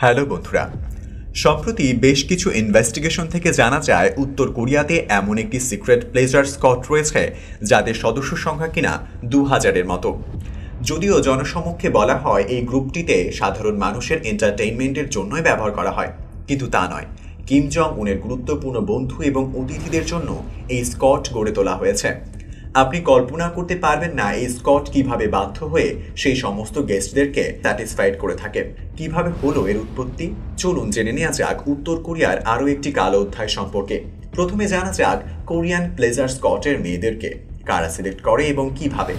Hello বন্ধুরা, সম্প্রতি বেশ কিছু ইনভেস্টিগেশন থেকে জানা যায় উত্তর কোরিয়াতে এমন একটি সিক্রেট প্লেজার স্কট রয়েছে যাদের সদস্য সংখ্যা কিনা 2000-এর মতো। যদিও জনসমক্ষে বলা হয় এই গ্রুপটিতে সাধারণ মানুষের এন্টারটেইনমেন্টের জন্যই ব্যবহার করা হয়, কিন্তু তা নয়। কিম জং উনের গুরুত্বপূর্ণ বন্ধু এবং অতিথিদের জন্য এই স্কট গড়ে তোলা হয়েছে। আপনি কল্পনা করতে পারবেন না এই স্কট কিভাবে বাধ্য হয়ে সেই সমস্ত গেস্টদেরকে স্যাটিসফাইড করে থাকে। কিভাবে হলো এর উৎপত্তি, চলুন জেনে নেওয়া যাক উত্তর কোরিয়ার আরও একটি কালো অধ্যায় সম্পর্কে। প্রথমে জানা যাক কোরিয়ান প্লেজার স্কটের মেয়েদেরকে কারা সিলেক্ট করে এবং কিভাবে।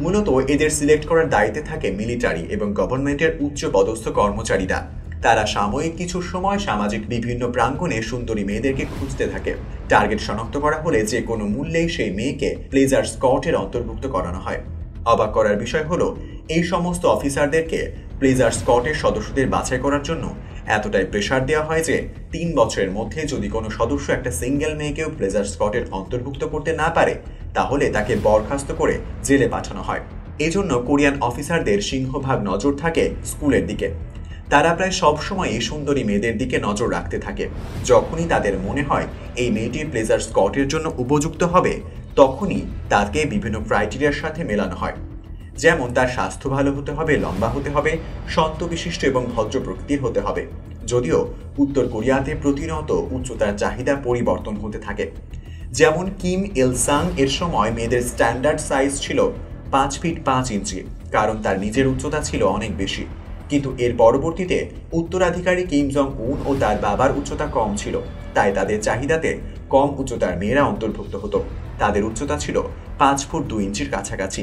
মূলত এদের সিলেক্ট করার দায়িত্বে থাকে মিলিটারি এবং গভর্নমেন্টের উচ্চ পদস্থ কর্মচারীরা। তারা সাময়িক কিছু সময় সামাজিক বিভিন্ন প্রাঙ্গণে সুন্দরী মেয়েদেরকে খুঁজতে থাকে। টার্গেট শনাক্ত করা হলে যে কোনো মূল্যেই সেই মেয়েকে প্লেজার স্কটের অন্তর্ভুক্ত করানো হয়। অবাক করার বিষয় হলো এই সমস্ত অফিসারদেরকে প্লেজার স্কটের সদস্যদের বাছাই করার জন্য এতটাই প্রেশার দেওয়া হয় যে 3 বছরের মধ্যে যদি কোনো সদস্য একটা সিঙ্গেল মেয়েকেও প্লেজার স্কটের অন্তর্ভুক্ত করতে না পারে তাহলে তাকে বরখাস্ত করে জেলে পাঠানো হয়। এজন্য কোরিয়ান অফিসারদের সিংহভাগ নজর থাকে স্কুলের দিকে। তারা প্রায় সবসময়ই সুন্দরী মেয়েদের দিকে নজর রাখতে থাকে। যখনই তাদের মনে হয় এই মেয়েটি প্লেজার স্কটের জন্য উপযুক্ত হবে তখনই তাকে বিভিন্ন ক্রাইটেরিয়ার সাথে মেলানো হয়। যেমন তার স্বাস্থ্য ভালো হতে হবে, লম্বা হতে হবে, সন্তবিশিষ্ট এবং ভদ্র প্রকৃতির হতে হবে। যদিও উত্তর কোরিয়াতে প্রতিনিয়ত উচ্চতার চাহিদা পরিবর্তন হতে থাকে। যেমন কিম ইল সাং এর সময় মেয়েদের স্ট্যান্ডার্ড সাইজ ছিল 5 ফিট 5 ইঞ্চি, কারণ তার নিজের উচ্চতা ছিল অনেক বেশি। কিন্তু এর পরবর্তীতে উত্তরাধিকারী কিম জং উন ও তার বাবার উচ্চতা কম ছিল, তাই তাদের চাহিদাতে কম উচ্চতার মেয়েরা অন্তর্ভুক্ত হতো। তাদের উচ্চতা ছিল 5 ফুট 2 ইঞ্চির কাছাকাছি।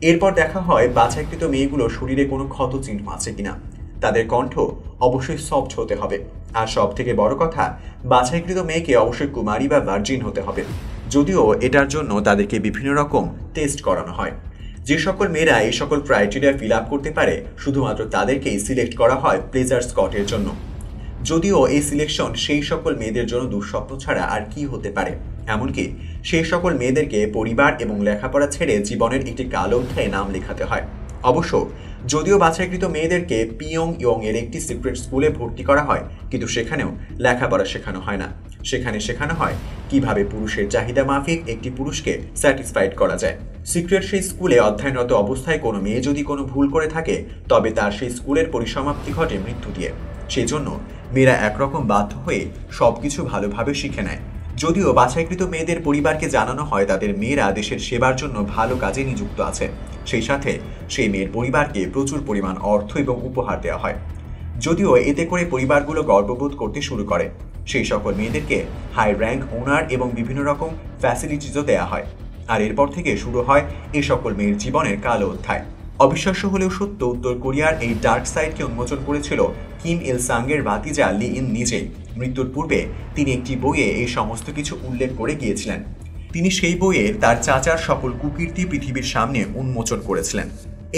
এরপর দেখা হয় বাছাইকৃত মেয়েগুলোর শরীরে কোনো ক্ষত চিহ্ন আছে কিনা। তাদের কণ্ঠ অবশ্যই সফট হতে হবে, আর সব থেকে বড় কথা বাছাইকৃত মেয়েকে অবশ্যই কুমারী বা ভার্জিন হতে হবে। যদিও এটার জন্য তাদেরকে বিভিন্ন রকম টেস্ট করানো হয়। যে সকল মেয়েরা এই সকল ক্রাইটেরিয়া ফিল আপ করতে পারে শুধুমাত্র তাদেরকেই সিলেক্ট করা হয় প্লেজার স্কটের জন্য। যদিও এই সিলেকশন সেই সকল মেয়েদের জন্য দুঃস্বপ্ন ছাড়া আর কি হতে পারে। এমনকি সেই সকল মেয়েদেরকে পরিবার এবং লেখাপড়া ছেড়ে জীবনের একটি কালো অধ্যায়ে নাম লেখাতে হয়। অবশ্য যদিও বাছাইকৃত মেয়েদেরকে পিয়ং ইয়ং এর একটি সিক্রেট স্কুলে ভর্তি করা হয়, কিন্তু সেখানেও লেখাপড়া শেখানো হয় না। সেখানে শেখানো হয় কিভাবে পুরুষের চাহিদা মাফিক একটি পুরুষকে স্যাটিসফাইড করা যায়। সিক্রেট সেই স্কুলে অধ্যয়নরত অবস্থায় কোনো মেয়ে যদি কোনো ভুল করে থাকে তবে তার সেই স্কুলের পরিসমাপ্তি ঘটে মৃত্যু দিয়ে। সেই জন্য মেয়েরা একরকম বাধ্য হয়ে সবকিছু ভালোভাবে শিখে নেয়। যদিও বাছাইকৃত মেয়েদের পরিবারকে জানানো হয় তাদের মেয়েরা দেশের সেবার জন্য ভালো কাজে নিযুক্ত আছে, সেই সাথে সেই মেয়ের পরিবারকে প্রচুর পরিমাণ অর্থ এবং উপহার দেওয়া হয়। যদিও এতে করে পরিবারগুলো গর্ববোধ করতে শুরু করে। সেই সকল মেয়েদেরকে হাই র্যাঙ্ক ওনার এবং বিভিন্ন রকম ফ্যাসিলিটিসও দেওয়া হয়। আর এরপর থেকে শুরু হয় এই সকল মেয়ের জীবনের কালো অধ্যায়। অবিশ্বাস্য হলেও সত্য, উত্তর কোরিয়ার এই ডার্ক সাইডকে উন্মোচন করেছিল কিম ইল সাংয়ের ভাতিজা লি ইন নিজেই। মৃত্যুর পূর্বে তিনি একটি বইয়ে এই সমস্ত কিছু উল্লেখ করে গিয়েছিলেন। তিনি সেই বইয়ের তার চাচার সকল কুকীর্তি পৃথিবীর সামনে উন্মোচন করেছিলেন।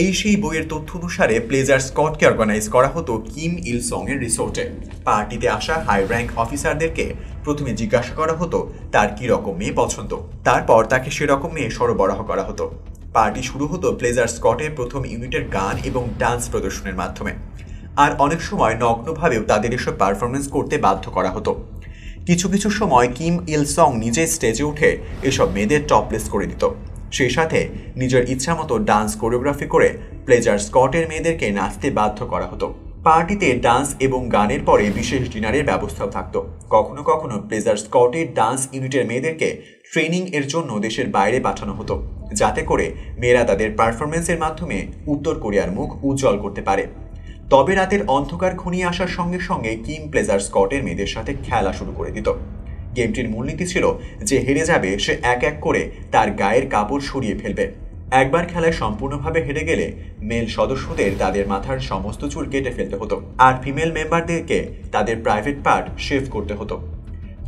এই সেই বইয়ের তথ্য অনুসারে প্লেজার স্কটকে অর্গানাইজ করা হতো কিম ইল সং এর রিসোর্টে। পার্টিতে আসা হাই র্যাঙ্ক অফিসারদেরকে প্রথমে জিজ্ঞাসা করা হতো তার কি রকম মেয়ে পছন্দ, তারপর তাকে সেরকম মেয়ে সরবরাহ করা হতো। পার্টি শুরু হতো প্লেজার স্কটের প্রথম ইউনিটের গান এবং ডান্স প্রদর্শনের মাধ্যমে, আর অনেক সময় নগ্নভাবেও তাদের এসব পারফরমেন্স করতে বাধ্য করা হতো। কিছু কিছু সময় কিম ইল সং নিজে স্টেজে উঠে এসব মেয়েদের টপলেস করে দিত। সেই সাথে নিজের ইচ্ছামতো ডান্স কোরিওগ্রাফি করে প্লেজার স্কটের মেয়েদেরকে নাচতে বাধ্য করা হতো। পার্টিতে ডান্স এবং গানের পরে বিশেষ ডিনারের ব্যবস্থাও থাকতো। কখনো কখনো প্লেজার স্কটের ডান্স ইউনিটের মেয়েদেরকে ট্রেনিং এর জন্য দেশের বাইরে পাঠানো হতো, যাতে করে মেয়েরা তাদের পারফরমেন্সের মাধ্যমে উত্তর কোরিয়ার মুখ উজ্জ্বল করতে পারে। তবে রাতের অন্ধকার ঘনিয়ে আসার সঙ্গে সঙ্গে কিম প্লেজার স্কটের মেয়েদের সাথে খেলা শুরু করে দিত। গেমটির মূলনীতি ছিল যে হেরে যাবে সে এক এক করে তার গায়ের কাপড় সরিয়ে ফেলবে। একবার খেলায় সম্পূর্ণভাবে হেরে গেলে মেল সদস্যদের তাদের মাথার সমস্ত চুল কেটে ফেলতে হতো, আর ফিমেল মেম্বারদেরকে তাদের প্রাইভেট পার্ট শেভ করতে হতো।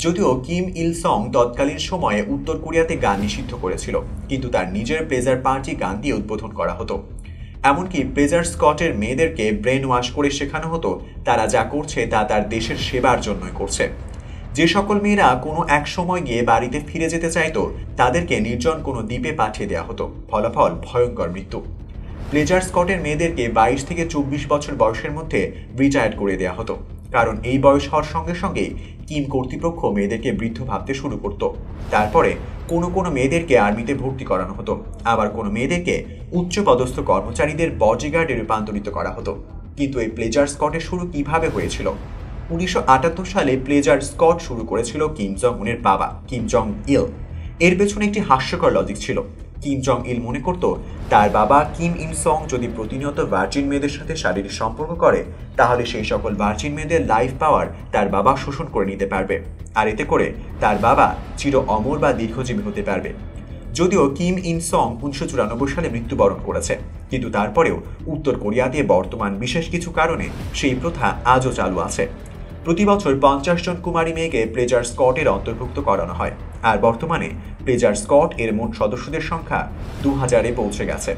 যদিও কিম ইল সং তৎকালীন সময়ে উত্তর কোরিয়াতে গান নিষিদ্ধ করেছিল, কিন্তু তার নিজের প্লেজার পার্টি গান দিয়ে উদ্বোধন করা হতো। এমনকি প্লেজার স্কটের মেয়েদেরকে ব্রেন ওয়াশ করে শেখানো হতো তারা যা করছে তা তার দেশের সেবার জন্যই করছে। যে সকল মেয়েরা কোনো এক সময় গিয়ে বাড়িতে ফিরে যেতে চাইতো তাদেরকে নির্জন কোনো দ্বীপে পাঠিয়ে দেওয়া হতো। ফলাফল ভয়ঙ্কর মৃত্যু। প্লেজার স্কটের মেয়েদেরকে 22 থেকে 24 বছর বয়সের মধ্যে রিটায়ার্ড করে দেওয়া হতো, কারণ এই বয়স হওয়ার সঙ্গে সঙ্গে কিম কর্তৃপক্ষ মেয়েদেরকে বৃদ্ধ ভাবতে শুরু করত। তারপরে কোনো মেয়েদেরকে আর্মিতে ভর্তি করানো হতো, আবার কোনো মেয়েদেরকে উচ্চপদস্থ কর্মচারীদের বডিগার্ডে রূপান্তরিত করা হতো। কিন্তু এই প্লেজার স্কটের শুরু কিভাবে হয়েছিল? 1978 সালে প্লেজার স্কট শুরু করেছিল কিম জং উনের বাবা কিম জং ইল। এর পেছনে একটি হাস্যকর লজিক ছিল। কিম জং ইল মনে করত তার বাবা কিম ইন সং যদি প্রতিনিয়ত ভার্জিন মেয়েদের সাথে শারীরিক সম্পর্ক করে, তাহলে সেই সকল ভার্জিন মেয়েদের লাইফ পাওয়ার তার বাবা শোষণ করে নিতে পারবে, আর এতে করে তার বাবা চির অমর বা দীর্ঘজীবী হতে পারবে। যদিও কিম ইন সং 1994 সালে মৃত্যুবরণ করেছে, কিন্তু তারপরেও উত্তর কোরিয়াতে বর্তমান বিশেষ কিছু কারণে সেই প্রথা আজও চালু আছে। প্রতি বছর 50 জন কুমারী মেয়েকে প্লেজার স্কটের অন্তর্ভুক্ত করানো হয়, আর বর্তমানে প্লেজার স্কট এর মোট সদস্যদের সংখ্যা 2000-এ পৌঁছে গেছে।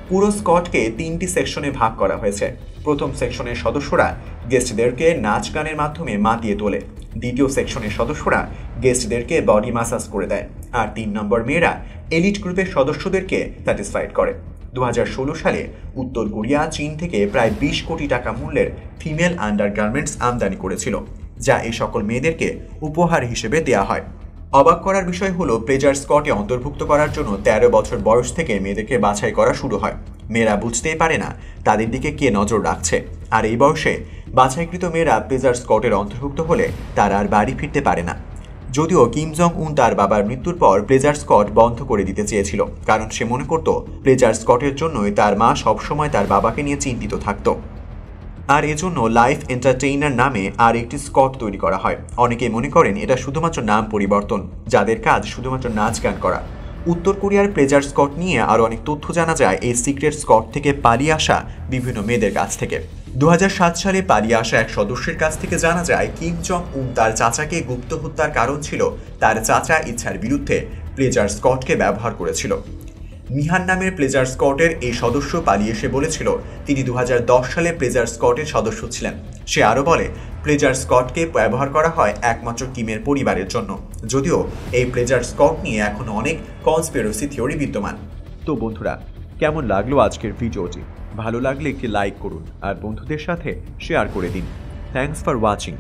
পুরো স্কটকে 3টি সেকশনে ভাগ করা হয়েছে। প্রথম সেকশনের সদস্যরা গেস্টদেরকে নাচ গানের মাধ্যমে মাতিয়ে তোলে, দ্বিতীয় সেকশনের সদস্যরা গেস্টদেরকে বডি ম্যাসাজ করে দেয়, আর 3 নম্বর মেয়েরা এলিট গ্রুপের সদস্যদেরকে স্যাটিসফাইড করে। 2016 সালে উত্তর কোরিয়া চীন থেকে প্রায় 20 কোটি টাকা মূল্যের ফিমেল আন্ডারগার্মেন্টস আমদানি করেছিল, যা এই সকল মেয়েদেরকে উপহার হিসেবে দেয়া হয়। অবাক করার বিষয় হলো, প্লেজার স্কটে অন্তর্ভুক্ত করার জন্য 13 বছর বয়স থেকে মেয়েদেরকে বাছাই করা শুরু হয়। মেয়েরা বুঝতেই পারে না তাদের দিকে কে নজর রাখছে, আর এই বয়সে বাছাইকৃত মেয়েরা প্লেজার স্কটের অন্তর্ভুক্ত হলে তারা আর বাড়ি ফিরতে পারে না। যদিও কিম জং উন তার বাবার মৃত্যুর পর প্লেজার স্কট বন্ধ করে দিতে চেয়েছিল, কারণ সে মনে করত প্লেজার স্কটের জন্যই তার মা সবসময় তার বাবাকে নিয়ে চিন্তিত থাকত। আর এজন্য লাইফ এন্টারটেইনার নামে আর একটি স্কট তৈরি করা হয়। অনেকে মনে করেন এটা শুধুমাত্র নাম পরিবর্তন, যাদের কাজ শুধুমাত্র নাচ গান করা। উত্তর কোরিয়ার প্লেজার স্কট নিয়ে আরও অনেক তথ্য জানা যায় এই সিক্রেট স্কট থেকে পালিয়ে আসা বিভিন্ন মেয়েদের কাছ থেকে। 2007 সালে পালিয়ে আসা এক সদস্যের কাছ থেকে জানা যায় কিম জং উন তার চাচাকে গুপ্ত হত্যার কারণ ছিল তার চাচা ইচ্ছার বিরুদ্ধে প্লেজার স্কটকে ব্যবহার করেছিল। মিহান নামের প্লেজার স্কটের এই সদস্য পালিয়ে এসে বলেছিল তিনি 2010 সালে প্লেজার স্কটের সদস্য ছিলেন। সে আরও বলে প্লেজার স্কটকে ব্যবহার করা হয় একমাত্র কিমের পরিবারের জন্য, যদিও এই প্লেজার স্কট নিয়ে এখনো অনেক কনস্পিরেসি থিওরি বিদ্যমান। তো বন্ধুরা, কেমন লাগলো আজকের ভিডিওটি? ভালো লাগলে একটি লাইক করুন আর বন্ধুদের সাথে শেয়ার করে দিন। Thanks for watching.